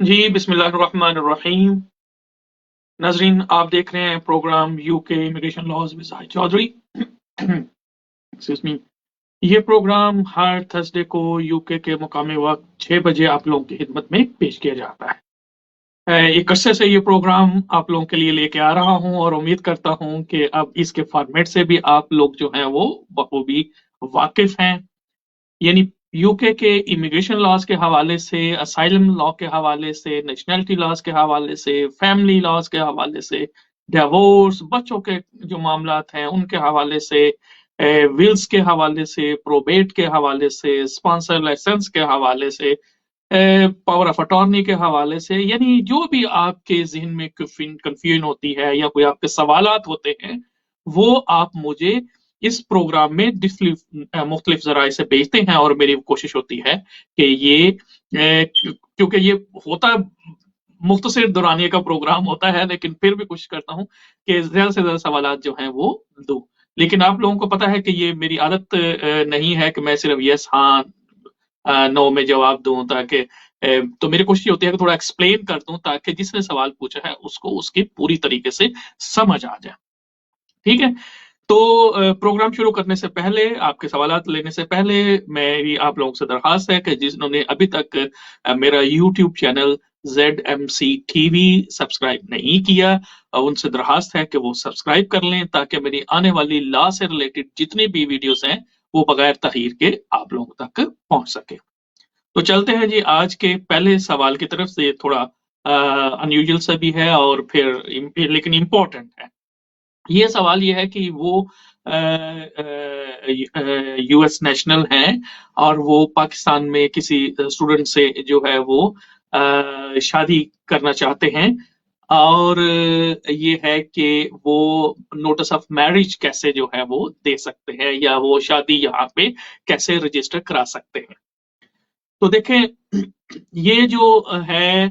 जी, बिस्मिल्लाहिर्रहमानिर्रहीम। नाज़रीन, आप देख रहे हैं program UK immigration laws with Sahid Chaudhry. Excuse me. ये प्रोग्राम हर थर्सडे को यूके के मुकामी वक्त 6 बजे आप लोगों की खिदमत में पेश किया जाता है। एक अरसे से ये प्रोग्राम आप लोगों के लिए लेके आ रहा हूँ और उम्मीद करता हूँ कि अब इसके फॉर्मेट से भी आप लोग जो हैं वो बखूबी वाकिफ हैं। यानी यूके के इमिग्रेशन लॉज के हवाले से, असाइलम लॉ के हवाले से, नेशनलिटी लॉज के हवाले से, फैमिली लॉज के हवाले से, डिवोर्स, बच्चों के जो मामलात हैं उनके हवाले से, विल्स के हवाले से, प्रोबेट के हवाले से, स्पॉन्सर लाइसेंस के हवाले से, पावर ऑफ अटॉर्नी के हवाले से, यानी जो भी आपके जहन में कंफ्यूजन होती है या कोई आपके सवालात होते हैं, वो आप मुझे इस प्रोग्राम में मुख्तलिफ जराए से भेजते हैं और मेरी कोशिश होती है कि ये क्योंकि ये होता मुख्तसर दौरानिए का प्रोग्राम होता है, लेकिन फिर भी कोशिश करता हूँ कि ज्यादा से ज्यादा सवालात जो हैं वो दूं। लेकिन आप लोगों को पता है कि ये मेरी आदत नहीं है कि मैं सिर्फ यस हाँ नो में जवाब दूं, ताकि तो मेरी कोशिश ये होती है कि थोड़ा एक्सप्लेन कर दूं ताकि जिसने सवाल पूछा है उसको उसकी पूरी तरीके से समझ आ जाए। ठीक है। तो प्रोग्राम शुरू करने से पहले, आपके सवालात लेने से पहले, मेरी आप लोगों से दरखास्त है कि जिन्होंने अभी तक मेरा YouTube channel ZMC TV subscribe नहीं किया, उनसे दरखास्त है कि वो सब्सक्राइब कर लें ताकि मेरी आने वाली लॉ से रिलेटेड जितनी भी वीडियोस हैं वो बगैर तखीर के आप लोगों तक पहुंच सके। तो चलते हैं जी आज के पहले सवाल की तरफ से। थोड़ा अनयूजुअल सा भी है और फिर लेकिन इम्पोर्टेंट है। ये सवाल ये है कि वो यूएस नेशनल हैं और वो पाकिस्तान में किसी स्टूडेंट से जो है वो शादी करना चाहते हैं, और ये है कि वो नोटिस ऑफ मैरिज कैसे जो है वो दे सकते हैं या वो शादी यहाँ पे कैसे रजिस्टर करा सकते हैं। तो देखें, ये जो है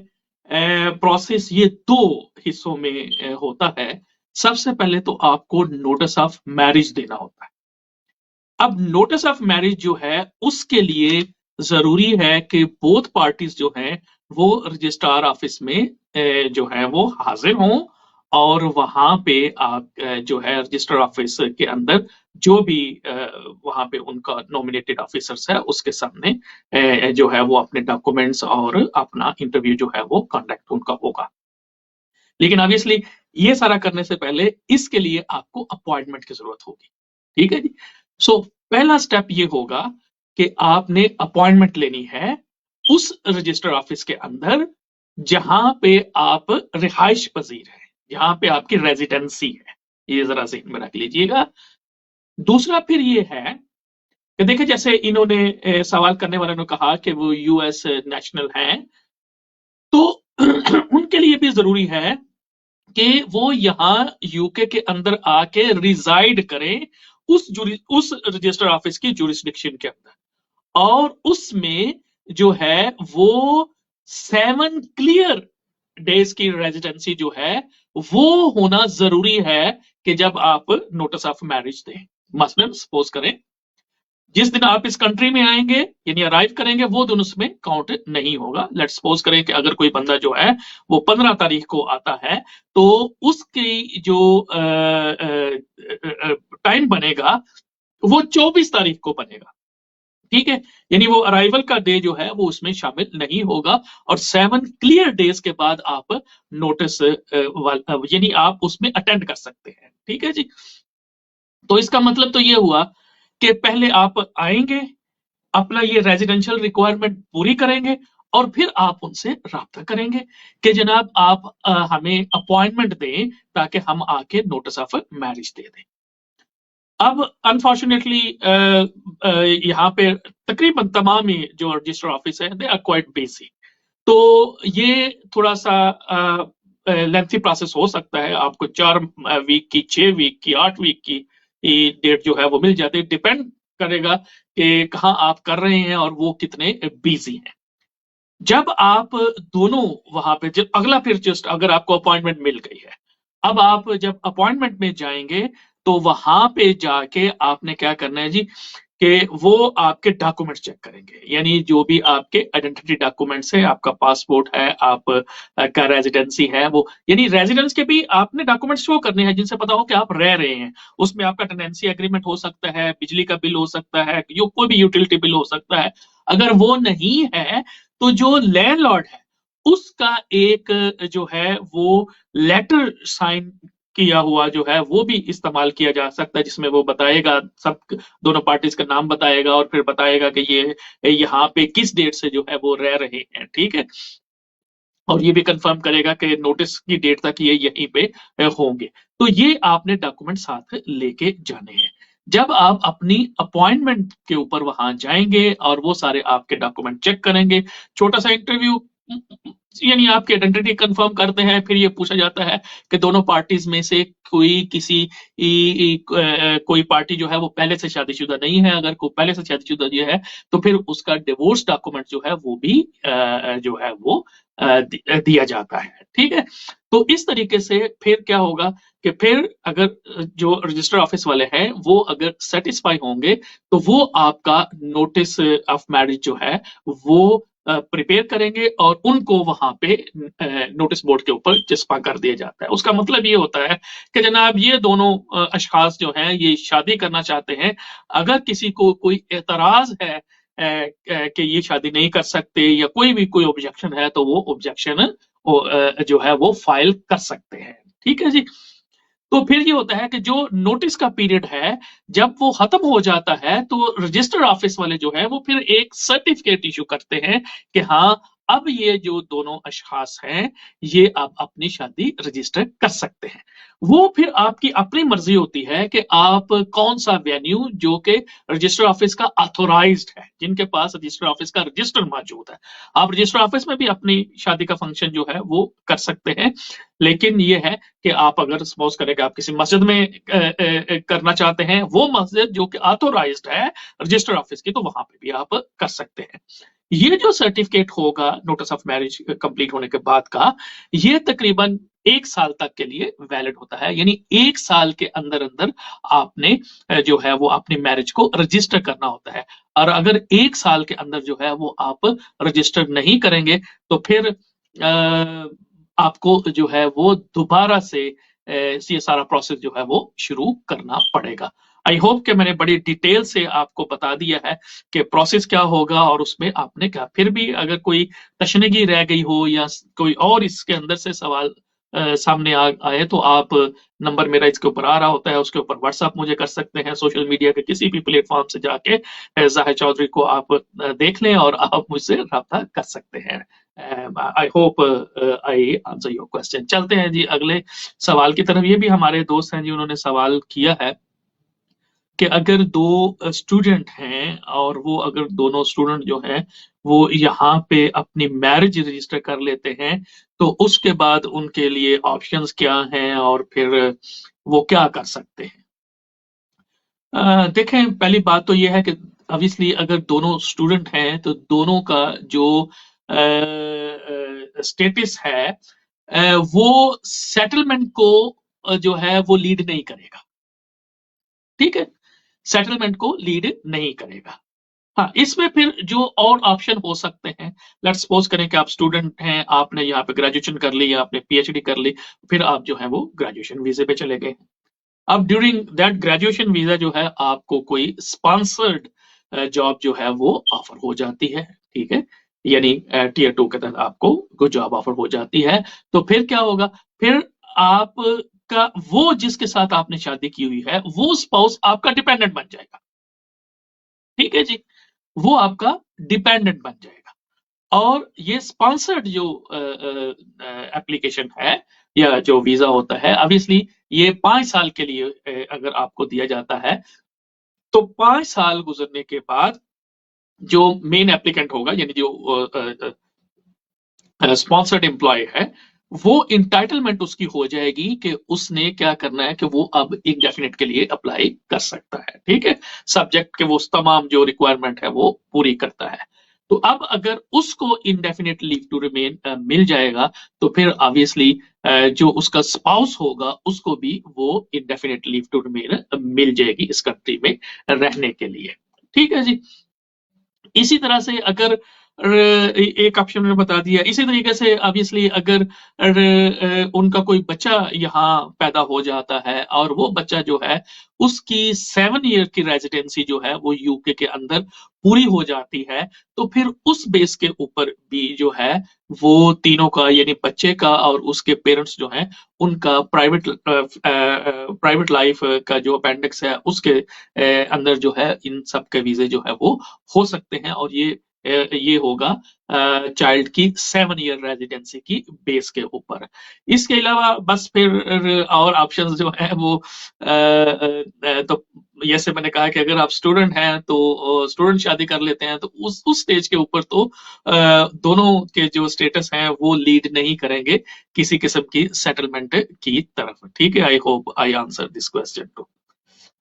प्रोसेस, ये दो हिस्सों में होता है। सबसे पहले तो आपको नोटिस ऑफ मैरिज देना होता है। अब नोटिस ऑफ मैरिज जो है उसके लिए जरूरी है कि बोथ पार्टीज जो हैं वो रजिस्ट्रार ऑफिस में जो है वो हाजिर हों, और वहां पे आप जो है रजिस्टर ऑफिस के अंदर जो भी वहां पे उनका नॉमिनेटेड ऑफिसर्स है उसके सामने जो है वो अपने डॉक्यूमेंट्स और अपना इंटरव्यू जो है वो कंडक्ट उनका होगा। लेकिन ऑब्वियसली ये सारा करने से पहले इसके लिए आपको अपॉइंटमेंट की जरूरत होगी। ठीक है जी। सो पहला स्टेप ये होगा कि आपने अपॉइंटमेंट लेनी है उस रजिस्टर ऑफिस के अंदर जहां पे आप रिहाइश पजीर है, जहां पे आपकी रेजिडेंसी है। ये जरा जहन में रख लीजिएगा। दूसरा फिर ये है कि देखिए, जैसे इन्होंने सवाल करने वाले ने कहा कि वो यूएस नेशनल हैं, तो उनके लिए भी जरूरी है कि वो यहाँ यूके के अंदर आके रिजाइड करें उस रजिस्टर ऑफिस की जुरिस्डिक्शन के अंदर, और उसमें जो है वो 7 क्लियर डेज की रेजिडेंसी जो है वो होना जरूरी है कि जब आप नोटिस ऑफ मैरिज दें। मसलन सपोज करें जिस दिन आप इस कंट्री में आएंगे यानी अराइव करेंगे वो दिन उसमें काउंट नहीं होगा। लेट्स सपोज करें कि अगर कोई बंदा जो है वो 15 तारीख को आता है, तो उसकी जो टाइम बनेगा वो 24 तारीख को बनेगा। ठीक है। यानी वो अराइवल का डे जो है वो उसमें शामिल नहीं होगा, और 7 क्लियर डेज के बाद आप नोटिस यानी आप उसमें अटेंड कर सकते हैं। ठीक है जी। तो इसका मतलब तो ये हुआ कि पहले आप आएंगे, अपना ये रेजिडेंशियल रिक्वायरमेंट पूरी करेंगे, और फिर आप उनसे राब्ता करेंगे कि जनाब आप हमें अपॉइंटमेंट दें ताकि हम आके नोटिस ऑफ मैरिज दे दें। अब अनफॉर्चुनेटली यहाँ पे तकरीबन तमाम ही जो रजिस्टर ऑफिस है दे आर क्वाइट बिजी, तो ये थोड़ा सा लेंथी प्रोसेस हो सकता है। आपको 4 वीक की, 6 वीक की, 8 वीक की डेट जो है वो मिल जाती है। डिपेंड करेगा कि कहाँ आप कर रहे हैं और वो कितने बिजी हैं। जब आप दोनों वहां पे, जब अगला फिर जस्ट अगर आपको अपॉइंटमेंट मिल गई है, अब आप जब अपॉइंटमेंट में जाएंगे तो वहां पे जाके आपने क्या करना है जी, कि वो आपके डॉक्यूमेंट्स चेक करेंगे, यानी जो भी आपके आइडेंटिटी डॉक्यूमेंट्स है, आपका पासपोर्ट है, आप का रेजिडेंसी है, वो यानी रेजिडेंस के भी आपने डॉक्यूमेंट्स शो करने हैं जिनसे पता हो कि आप रह रहे हैं। उसमें आपका टेनेंसी एग्रीमेंट हो सकता है, बिजली का बिल हो सकता है, यो कोई भी यूटिलिटी बिल हो सकता है। अगर वो नहीं है तो जो लैंडलॉर्ड है उसका एक जो है वो लेटर साइन किया हुआ जो है वो भी इस्तेमाल किया जा सकता है, जिसमें वो बताएगा, सब दोनों पार्टीज का नाम बताएगा और फिर बताएगा कि ये यहाँ पे किस डेट से जो है वो रह रहे हैं, ठीक है। और ये भी कंफर्म करेगा कि नोटिस की डेट तक ये यहीं पे होंगे। तो ये आपने डॉक्यूमेंट साथ लेके जाने हैं। जब आप अपनी अपॉइंटमेंट के ऊपर वहां जाएंगे और वो सारे आपके डॉक्यूमेंट चेक करेंगे, छोटा सा इंटरव्यू, यानी आपकी आइडेंटिटी कंफर्म करते हैं, फिर ये पूछा जाता है कि दोनों पार्टीज में से कोई पार्टी जो है वो पहले से शादीशुदा नहीं है। अगर कोई पहले से शादीशुदा जो है तो फिर उसका डिवोर्स डॉक्यूमेंट जो है वो भी जो है वो दिया जाता है, ठीक है। तो इस तरीके से फिर क्या होगा कि फिर अगर जो रजिस्टर ऑफिस वाले हैं वो अगर सेटिस्फाई होंगे तो वो आपका नोटिस ऑफ मैरिज जो है वो प्रिपेयर करेंगे और उनको वहां पे नोटिस बोर्ड के ऊपर चिपका कर दिया जाता है। उसका मतलब ये होता है कि जनाब ये दोनों अशखास जो हैं ये शादी करना चाहते हैं, अगर किसी को कोई एतराज है कि ये शादी नहीं कर सकते या कोई ऑब्जेक्शन है तो वो ऑब्जेक्शन जो है वो फाइल कर सकते हैं, ठीक है जी। तो फिर ये होता है कि जो नोटिस का पीरियड है जब वो खत्म हो जाता है तो रजिस्टर ऑफिस वाले जो है वो फिर एक सर्टिफिकेट इशू करते हैं कि हाँ अब ये जो दोनों अशखास हैं ये अब अपनी शादी रजिस्टर कर सकते हैं। वो फिर आपकी अपनी मर्जी होती है कि आप कौन सा वेन्यू जो कि रजिस्टर ऑफिस का ऑथोराइज्ड है, जिनके पास रजिस्टर ऑफिस का रजिस्टर मौजूद है, आप रजिस्टर ऑफिस में भी अपनी शादी का फंक्शन जो है वो कर सकते हैं। लेकिन ये है कि आप अगर सपोज करें कि आप किसी मस्जिद में करना चाहते हैं, वो मस्जिद जो कि ऑथोराइज्ड है रजिस्टर ऑफिस की, तो वहां पे भी आप कर सकते हैं। ये जो सर्टिफिकेट होगा नोटिस ऑफ मैरिज कंप्लीट होने के बाद का, ये तकरीबन 1 साल तक के लिए वैलिड होता है, यानी 1 साल के अंदर अंदर आपने जो है वो अपनी मैरिज को रजिस्टर करना होता है। और अगर 1 साल के अंदर जो है वो आप रजिस्टर नहीं करेंगे तो फिर आपको जो है वो दोबारा से ये सारा प्रोसेस जो है वो शुरू करना पड़ेगा। आई होप कि मैंने बड़ी डिटेल से आपको बता दिया है कि प्रोसेस क्या होगा और उसमें आपने क्या, फिर भी अगर कोई तशनगी रह गई हो या कोई और इसके अंदर से सवाल सामने आए तो आप, नंबर मेरा इसके ऊपर आ रहा होता है, उसके ऊपर व्हाट्सएप मुझे कर सकते हैं, सोशल मीडिया के किसी भी प्लेटफॉर्म से जाके जाहिद चौधरी को आप देख लें और आप मुझसे रब्ता कर सकते हैं। आई hope I answer your question. चलते हैं जी अगले सवाल की तरफ। ये भी हमारे दोस्त हैं जी, उन्होंने सवाल किया है कि अगर दो स्टूडेंट हैं और वो अगर दोनों स्टूडेंट जो हैं वो यहाँ पे अपनी मैरिज रजिस्टर कर लेते हैं तो उसके बाद उनके लिए ऑप्शंस क्या हैं और फिर वो क्या कर सकते हैं। देखें, पहली बात तो ये है कि ऑब्वियसली अगर दोनों स्टूडेंट हैं तो दोनों का जो स्टेटस है वो सेटलमेंट को जो है वो लीड नहीं करेगा, ठीक है, सेटलमेंट को लीड नहीं करेगा। हाँ, इसमें फिर जो और ऑप्शन हो सकते हैं, लेट्स सपोज करें कि आप स्टूडेंट हैं, आपने यहाँ पे ग्रेजुएशन कर ली या आपने पीएचडी कर ली, फिर आप जो है वो ग्रेजुएशन वीजे पे चले गए। अब ड्यूरिंग दैट ग्रेजुएशन वीजा जो है आपको कोई स्पॉन्सर्ड जॉब जो है वो ऑफर हो जाती है, ठीक है, यानी टीयर 2 के तहत आपको कोई जॉब ऑफर हो जाती है। तो फिर क्या होगा, फिर आपका वो जिसके साथ आपने शादी की हुई है वो स्पाउस आपका डिपेंडेंट बन जाएगा, ठीक है जी, वो आपका डिपेंडेंट बन जाएगा। और ये स्पॉन्सर्ड जो एप्लीकेशन है या जो वीजा होता है, ऑब्वियसली ये 5 साल के लिए अगर आपको दिया जाता है तो 5 साल गुजरने के बाद जो मेन एप्लीकेंट होगा, यानी जो स्पॉन्सर्ड एम्प्लॉय है, वो इंटाइटलमेंट उसकी हो जाएगी कि उसने क्या करना है कि वो अब इंडेफिनिट के लिए अप्लाई कर सकता है, ठीक है, सब्जेक्ट के वो तमाम जो रिक्वायरमेंट है वो पूरी करता है। तो अब अगर उसको इंडेफिनिट लीव टू रिमेन मिल जाएगा तो फिर ऑब्वियसली जो उसका स्पाउस होगा उसको भी वो इंडेफिनिट लीव टू रिमेन मिल जाएगी इस कंट्री में रहने के लिए, ठीक है जी। इसी तरह से अगर एक ऑप्शन मैंने बता दिया, इसी तरीके से ऑब्वियसली अगर उनका कोई बच्चा यहाँ पैदा हो जाता है और वो बच्चा जो है उसकी 7 ईयर की रेजिडेंसी जो है वो यूके के अंदर पूरी हो जाती है, तो फिर उस बेस के ऊपर भी जो है वो तीनों का यानी बच्चे का और उसके पेरेंट्स जो हैं उनका प्राइवेट लाइफ का जो अपेंडिक्स है उसके अंदर जो है इन सब के वीजे जो है वो हो सकते हैं, और ये होगा चाइल्ड की 7 ईयर रेजिडेंसी की बेस के ऊपर। इसके अलावा बस फिर और ऑप्शंस जो है वो तो जैसे मैंने कहा कि अगर आप स्टूडेंट हैं तो स्टूडेंट शादी कर लेते हैं, तो उस स्टेज के ऊपर तो दोनों के जो स्टेटस हैं वो लीड नहीं करेंगे किसी किस्म की सेटलमेंट की तरफ। ठीक है, I hope I answer this question too.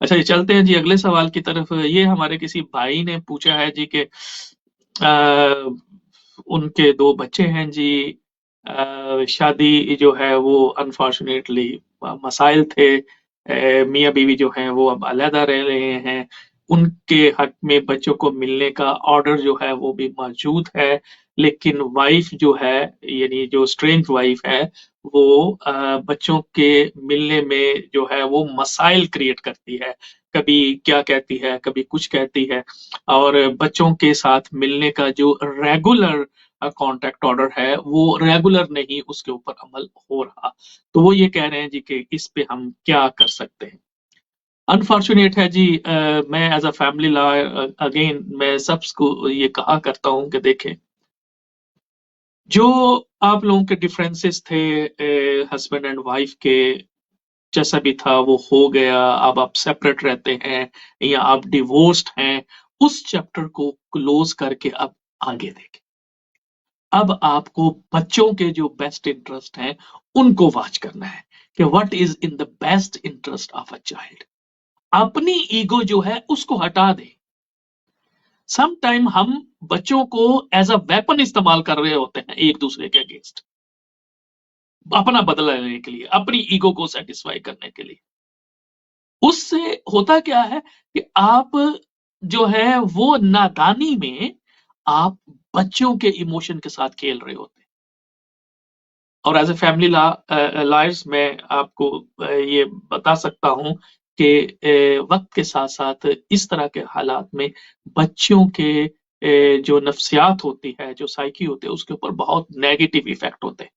अच्छा ये चलते हैं जी अगले सवाल की तरफ। ये हमारे किसी भाई ने पूछा है जी कि उनके 2 बच्चे हैं जी, शादी जो है वो अनफॉर्चुनेटली मसाइल थे, मियाँ बीवी जो हैं वो अब अलहदा रह रहे हैं, उनके हक में बच्चों को मिलने का ऑर्डर जो है वो भी मौजूद है, लेकिन वाइफ जो है यानी जो स्ट्रेंज वाइफ है वो बच्चों के मिलने में जो है वो मसाइल क्रिएट करती है, कभी क्या कहती है कभी कुछ कहती है, और बच्चों के साथ मिलने का जो रेगुलर कॉन्ट्रैक्ट ऑर्डर है वो रेगुलर नहीं उसके ऊपर अमल हो रहा। तो वो ये कह रहे हैं जी कि इस पे हम क्या कर सकते हैं। अनफॉर्चुनेट है जी, मैं as a family lawyer again मैं सबको ये कहा करता हूं कि देखें, जो आप लोगों के डिफरेंसेस थे हस्बैंड एंड वाइफ के, जैसा भी था वो हो गया, अब आप सेपरेट रहते हैं या आप डिवोर्स्ड हैं, उस चैप्टर को क्लोज करके अब आगे देखें। अब आपको बच्चों के जो बेस्ट इंटरेस्ट हैं उनको वॉच करना है कि what is in the best interest of a child. अपनी ईगो जो है उसको हटा दे। सम टाइम हम बच्चों को एज अ वेपन इस्तेमाल कर रहे होते हैं एक दूसरे के अगेंस्ट, अपना बदला लेने के लिए, अपनी ईगो को सेटिस्फाई करने के लिए। उससे होता क्या है कि आप जो है वो नादानी में आप बच्चों के इमोशन के साथ खेल रहे होते हैं। और एज ए फैमिली लॉयर्स मैं आपको ये बता सकता हूं कि वक्त के साथ साथ इस तरह के हालात में बच्चों के जो नफ्सियात होती है, जो साइकी होती है, उसके ऊपर बहुत नेगेटिव इफेक्ट होते हैं।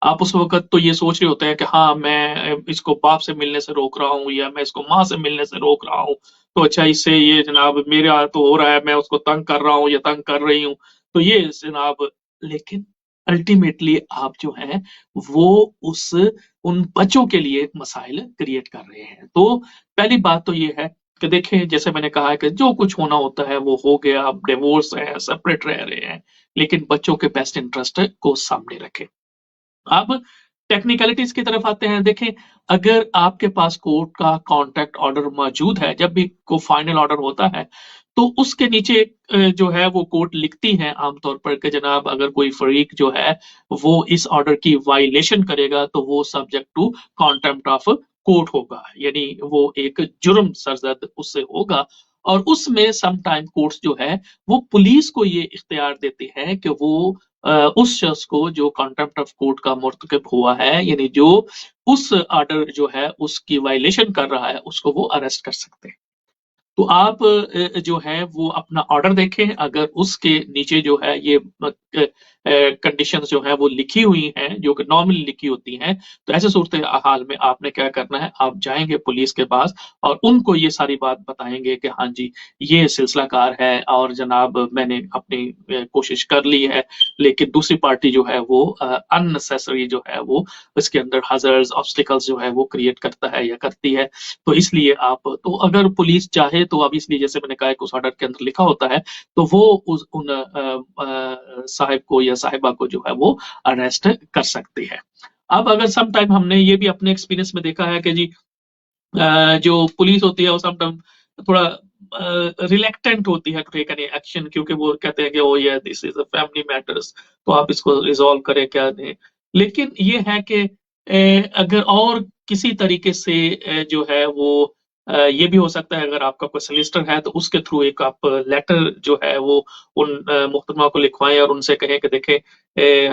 आप उस वक्त तो ये सोच रहे होते हैं कि हाँ मैं इसको बाप से मिलने से रोक रहा हूँ या मैं इसको माँ से मिलने से रोक रहा हूँ, तो अच्छा इससे ये जनाब मेरे तो हो रहा है, मैं उसको तंग कर रहा हूँ या तंग कर रही हूँ, तो ये जनाब, लेकिन अल्टीमेटली आप जो है वो उस उन बच्चों के लिए मसाइल क्रिएट कर रहे हैं। तो पहली बात तो ये है कि देखें, जैसे मैंने कहा है कि जो कुछ होना होता है वो हो गया, अब डिवोर्स है, सेपरेट रह रहे हैं, लेकिन बच्चों के बेस्ट इंटरेस्ट को सामने रखें। अब टेक्निकलिटीज की तरफ आते हैं। देखें, अगर आपके पास कोर्ट का कॉन्ट्रैक्ट ऑर्डर मौजूद है, जब भी को फाइनल ऑर्डर होता है तो उसके नीचे जो है वो कोर्ट लिखती है आमतौर पर कि जनाब अगर कोई फरीक जो है वो इस ऑर्डर की वायलेशन करेगा तो वो subject to contempt of court होगा, यानी वो एक जुर्म सरजद उससे होगा। और उसमें सम टाइम कोर्ट्स जो है वो पुलिस को ये इख्तियार देते हैं कि वो उस शख्स को जो कॉन्टेम्प्ट ऑफ कोर्ट का मुर्तकब हुआ है, यानी जो उस ऑर्डर जो है उसकी वायलेशन कर रहा है, उसको वो अरेस्ट कर सकते हैं। तो आप जो है वो अपना ऑर्डर देखें, अगर उसके नीचे जो है ये कंडीशंस जो है वो लिखी हुई हैं, जो कि नॉर्मली लिखी होती हैं, तो ऐसे सूरत हाल में आपने क्या करना है, आप जाएंगे पुलिस के पास और उनको ये सारी बात बताएंगे कि हाँ जी ये सिलसिला कार है और जनाब मैंने अपनी कोशिश कर ली है, लेकिन दूसरी पार्टी जो है वो अननेसेसरी जो है वो इसके अंदर हजर्स ऑब्स्टिकल्स जो है वो क्रिएट करता है या करती है। तो इसलिए आप तो अगर पुलिस चाहे तो अब इसलिए जैसे मैंने कहा कि उस ऑर्डर के अंदर लिखा होता है तो वो उन साहिब को या साहिबा को जो है वो अरेस्ट कर सकती है। अब अगर सम टाइम हमने ये भी अपने एक्सपीरियंस में देखा है कि जी जो पुलिस होती है वो सम टाइम थोड़ा रिलेक्टेंट होती है टू टेक एनी एक्शन, क्योंकि वो कहते हैं कि ओ ये this is a family matters, तो आप इसको रिजॉल्व करें क्या दें। लेकिन ये है कि अगर और किसी तरीके से जो है वो ये भी हो सकता है अगर आपका कोई सोलिसिटर है तो उसके थ्रू एक आप लेटर जो है वो उन मुहतरमा को लिखवाएं और उनसे कहें कि देखें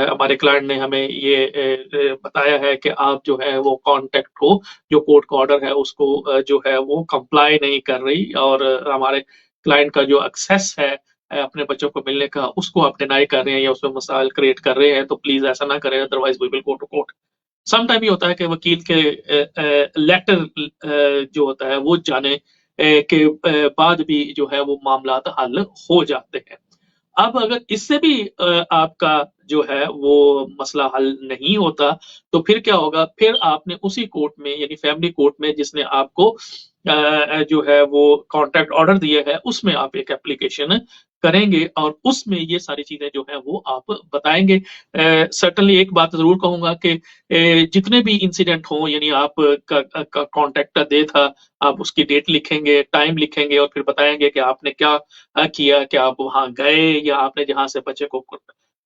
हमारे क्लाइंट ने हमें ये बताया है कि आप जो है वो कांटेक्ट को जो कोर्ट का ऑर्डर है उसको जो है वो कंप्लाई नहीं कर रही और हमारे क्लाइंट का जो एक्सेस है अपने बच्चों को मिलने का उसको आप डिनाई कर रहे हैं या उसमें मसाइल क्रिएट कर रहे हैं तो प्लीज ऐसा ना करें otherwise we will go to court. Some time ये होता है कि वकील के लेटर जो होता है वो जाने के बाद भी जो है वो मामला हल हो जाते हैं। अब अगर इससे भी आपका जो है वो मसला हल नहीं होता तो फिर क्या होगा, फिर आपने उसी कोर्ट में यानी फैमिली कोर्ट में जिसने आपको जो है वो कॉन्ट्रैक्ट ऑर्डर दिया है उसमें आप एक एप्लीकेशन करेंगे और उसमें ये सारी चीजें जो है वो आप बताएंगे। सर्टनली एक बात जरूर कहूंगा कि जितने भी इंसिडेंट हों यानी आप का कॉन्ट्रैक्ट डे था आप उसकी डेट लिखेंगे, टाइम लिखेंगे और फिर बताएंगे कि आपने क्या किया कि आप वहां गए या आपने जहां से बच्चे को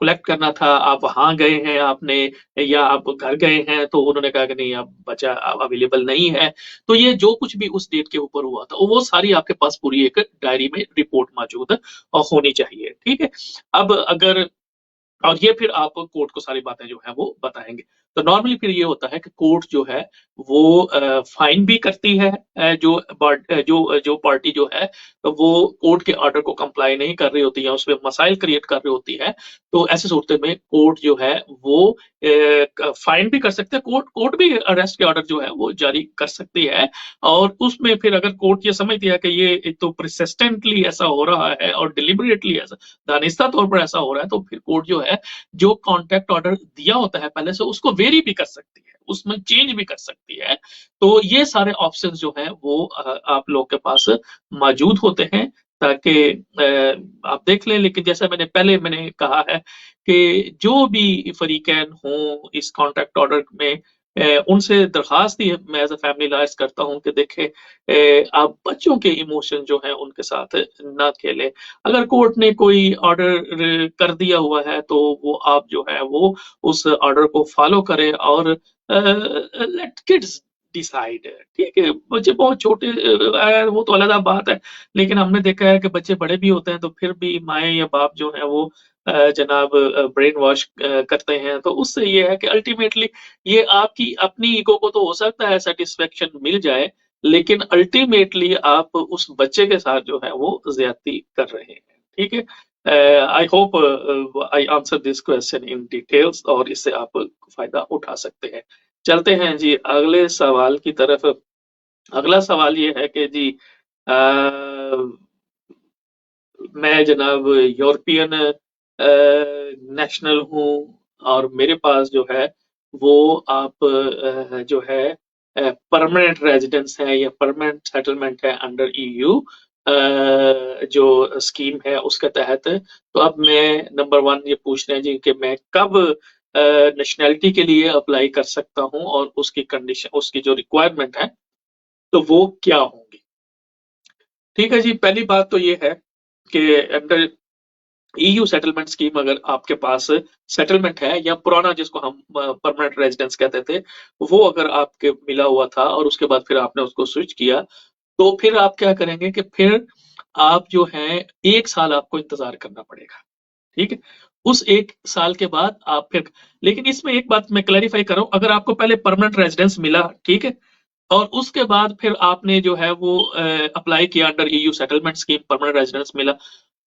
कलेक्ट करना था आप वहां गए हैं आपने या आप घर गए हैं तो उन्होंने कहा कि नहीं अब बच्चा अवेलेबल नहीं है। तो ये जो कुछ भी उस डेट के ऊपर हुआ था वो सारी आपके पास पूरी एक डायरी में रिपोर्ट मौजूद होनी चाहिए, ठीक है। अब अगर और ये फिर आप कोर्ट को सारी बातें जो है वो बताएंगे। तो नॉर्मली फिर ये होता है कि कोर्ट जो है वो फाइन भी करती है जो पार्टी जो है वो कोर्ट के ऑर्डर को कंप्लाई नहीं कर रही होती है उसमें मसाइल क्रिएट कर रही होती है। तो ऐसे सूरत में कोर्ट जो है वो फाइन भी कर सकते हैं, कोर्ट कोर्ट भी अरेस्ट के ऑर्डर जो है वो जारी कर सकती है। और उसमें फिर अगर कोर्ट ये समझती है कि ये एक तो परसिस्टेंटली ऐसा हो रहा है और डिलिबरेटली ऐसा दानिस्ता तौर पर ऐसा हो रहा है तो फिर कोर्ट जो है जो कॉन्ट्रैक्ट ऑर्डर दिया होता है पहले से उसको वेरी भी कर सकती है, उसमें चेंज भी कर सकती है। तो ये सारे ऑप्शन जो है वो आप लोग के पास मौजूद होते हैं ताकि आप देख लें। लेकिन जैसा मैंने कहा है कि जो भी फरीकैन हों इस कॉन्ट्रैक्ट ऑर्डर में उनसे दरखास्त ही मैं एज ए फैमिली लॉयर्स करता हूं कि देखें आप बच्चों के इमोशन जो है उनके साथ ना खेलें। अगर कोर्ट ने कोई ऑर्डर कर दिया हुआ है तो वो आप जो है वो उस ऑर्डर को फॉलो करें और लेट किड्स डिसाइड, ठीक है। बच्चे बहुत छोटे वो तो अलग बात है लेकिन हमने देखा है कि बच्चे बड़े भी होते हैं तो फिर भी माए या बाप जो है वो जनाब ब्रेन वॉश करते हैं। तो उससे ये है कि अल्टीमेटली ये आपकी अपनी ईगो को तो हो सकता है सेटिस्फेक्शन मिल जाए लेकिन अल्टीमेटली आप उस बच्चे के साथ जो है वो ज्यादती कर रहे हैं, ठीक है। I hope I answer this question in details और इससे आप फायदा उठा सकते हैं। चलते हैं जी अगले सवाल की तरफ। अगला सवाल ये है कि जी मैं जनाब यूरोपियन नेशनल हूँ और मेरे पास जो है वो आप जो है परमानेंट रेजिडेंस है या परमानेंट सेटलमेंट है अंडर ईयू जो स्कीम है उसके तहत। तो अब मैं नंबर वन ये पूछ रहे हैं जी कि मैं कब नेशनैलिटी के लिए अप्लाई कर सकता हूँ और उसकी कंडीशन उसकी जो रिक्वायरमेंट है तो वो क्या होंगी। ठीक है जी, पहली बात तो ये है कि अंडर ईयू सेटलमेंट स्कीम अगर आपके पास सेटलमेंट है या पुराना जिसको हम परमानेंट रेजिडेंस कहते थे वो अगर आपके मिला हुआ था और उसके बाद फिर आपने उसको स्विच किया तो फिर आप क्या करेंगे कि फिर आप जो है 1 साल आपको इंतजार करना पड़ेगा, ठीक है। उस 1 साल के बाद आप फिर, लेकिन इसमें एक बात मैं क्लैरिफाई कर रहा हूं, अगर आपको पहले परमानेंट रेजिडेंस मिला, ठीक है, और उसके बाद फिर आपने जो है वो अप्लाई किया under EU settlement scheme permanent residence मिला,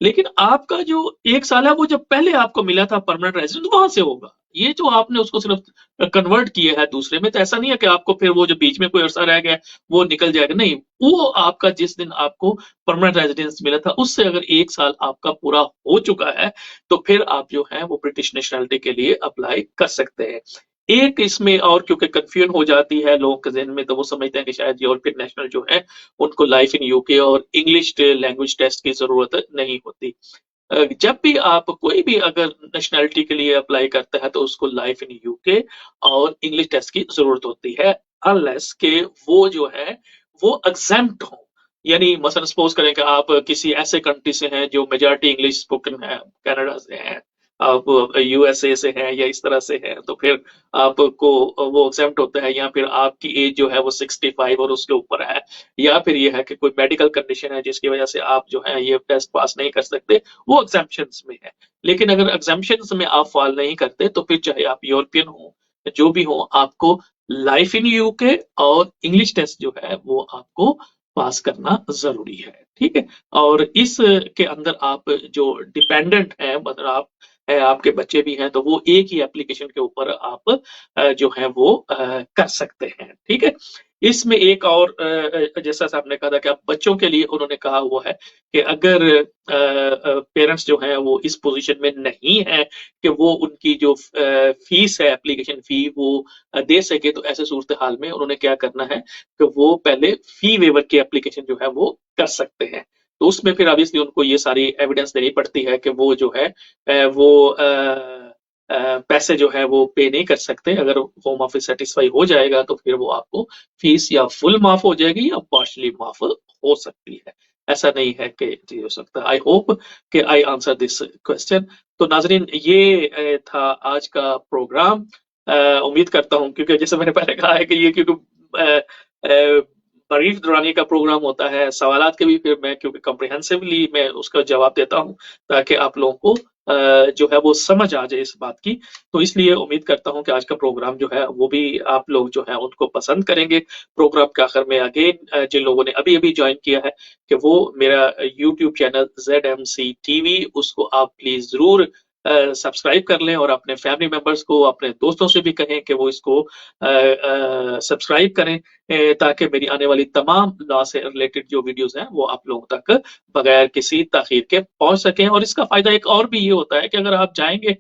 लेकिन आपका जो 1 साल है वो जब पहले आपको मिला था परमानेंट रेजिडेंस वहां से होगा। ये जो आपने उसको सिर्फ कन्वर्ट किया है दूसरे में तो ऐसा नहीं है कि आपको फिर वो जो बीच में कोई अरसा रह गया वो निकल जाएगा, नहीं। वो आपका जिस दिन आपको परमानेंट रेजिडेंस मिला था उससे अगर 1 साल आपका पूरा हो चुका है तो फिर आप जो है वो ब्रिटिश नेशनलिटी के लिए अप्लाई कर सकते हैं। एक इसमें और क्योंकि कंफ्यूजन हो जाती है लोगों के जहन में तो वो समझते हैं कि शायद यूरोपियन नेशनल जो है उनको लाइफ इन यूके और इंग्लिश लैंग्वेज टेस्ट की जरूरत नहीं होती। जब भी आप कोई भी अगर नेशनैलिटी के लिए अप्लाई करता है तो उसको लाइफ इन यूके और इंग्लिश टेस्ट की जरूरत होती है अनलेस के वो जो है वो एग्जेम्प्ट हो। यानी मसलन सपोज करें कि आप किसी ऐसे कंट्री से हैं जो मेजॉरिटी इंग्लिश स्पोकन है, कनाडा से हैं आप यूएसए से हैं या इस तरह से हैं, तो फिर आपको वो एग्जेम्प्ट होता है, या फिर आपकी एज जो है वो 65 और उसके ऊपर है, या फिर ये है कि कोई मेडिकल कंडीशन है जिसकी वजह से आप जो है ये टेस्ट पास नहीं कर सकते, वो एग्जाम्पशंस में है। लेकिन अगर एग्जाम्पशंस में आप फॉल नहीं करते तो फिर चाहे आप यूरोपियन हो, जो भी हो, आपको लाइफ इन यूके और इंग्लिश टेस्ट जो है वो आपको पास करना जरूरी है। ठीक है। और इस के अंदर आप जो डिपेंडेंट है, मतलब आप है, आपके बच्चे भी हैं, तो वो एक ही एप्लीकेशन के ऊपर आप जो है वो कर सकते हैं। ठीक है। इसमें एक और जैसा आपने कहा था कि आप बच्चों के लिए उन्होंने कहा हुआ है कि अगर पेरेंट्स जो हैं वो इस पोजीशन में नहीं है कि वो उनकी जो फीस है, एप्लीकेशन फी, वो दे सके, तो ऐसे सूरत हाल में उन्होंने क्या करना है कि वो पहले फी वेवर की एप्लीकेशन जो है वो कर सकते हैं। तो उसमें फिर ऑब्वियसली उनको ये सारी एविडेंस देनी पड़ती है कि वो जो है पैसे जो है वो पे नहीं कर सकते। अगर होम ऑफिस सेटिस्फाई हो जाएगा तो फिर वो आपको फीस या फुल माफ हो जाएगी या पार्शली माफ हो सकती है। ऐसा नहीं है कि जी हो सकता। आई होप कि आई आंसर दिस क्वेश्चन। तो नाजरीन, ये था आज का प्रोग्राम। उम्मीद करता हूँ, क्योंकि जैसे मैंने पहले कहा है कि ये क्योंकि बरीफ दुरानी का प्रोग्राम होता है, सवालात के भी फिर मैं क्योंकि कॉम्प्रिहेंसिवली मैं उसका जवाब देता हूँ, ताकि आप लोगों को जो है वो समझ आ जाए इस बात की। तो इसलिए उम्मीद करता हूँ कि आज का प्रोग्राम जो है वो भी आप लोग जो है उनको पसंद करेंगे। प्रोग्राम के आखिर में अगेन जिन लोगों ने अभी अभी ज्वाइन किया है, कि वो मेरा यूट्यूब चैनल ZMC TV, उसको आप प्लीज जरूर सब्सक्राइब कर लें, और अपने फैमिली मेंबर्स को, अपने दोस्तों से भी कहें कि वो इसको सब्सक्राइब करें, ताकि मेरी आने वाली तमाम लॉ से रिलेटेड जो वीडियोस हैं वो आप लोगों तक बगैर किसी ताखीर के पहुंच सकें। और इसका फायदा एक और भी ये होता है कि अगर आप जाएंगे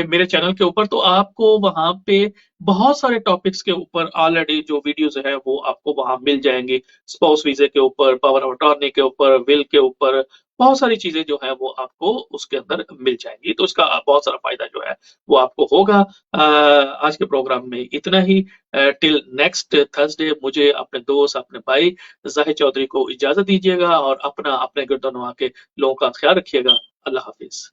मेरे चैनल के ऊपर, तो आपको वहां पे बहुत सारे टॉपिक्स के ऊपर ऑलरेडी जो वीडियोस है वो आपको वहां मिल जाएंगी। स्पाउस वीजे के ऊपर, पावर ऑफ अटॉर्नी के ऊपर, विल के ऊपर, बहुत सारी चीजें जो है वो आपको उसके अंदर मिल जाएंगी। तो इसका बहुत सारा फायदा जो है वो आपको होगा। आज के प्रोग्राम में इतना ही। टिल नेक्स्ट थर्सडे मुझे अपने दोस्त, अपने भाई जाहिद चौधरी को इजाजत दीजिएगा, और अपना अपने गिरदोनवा के लोगों का ख्याल रखिएगा। अल्लाह हाफिज।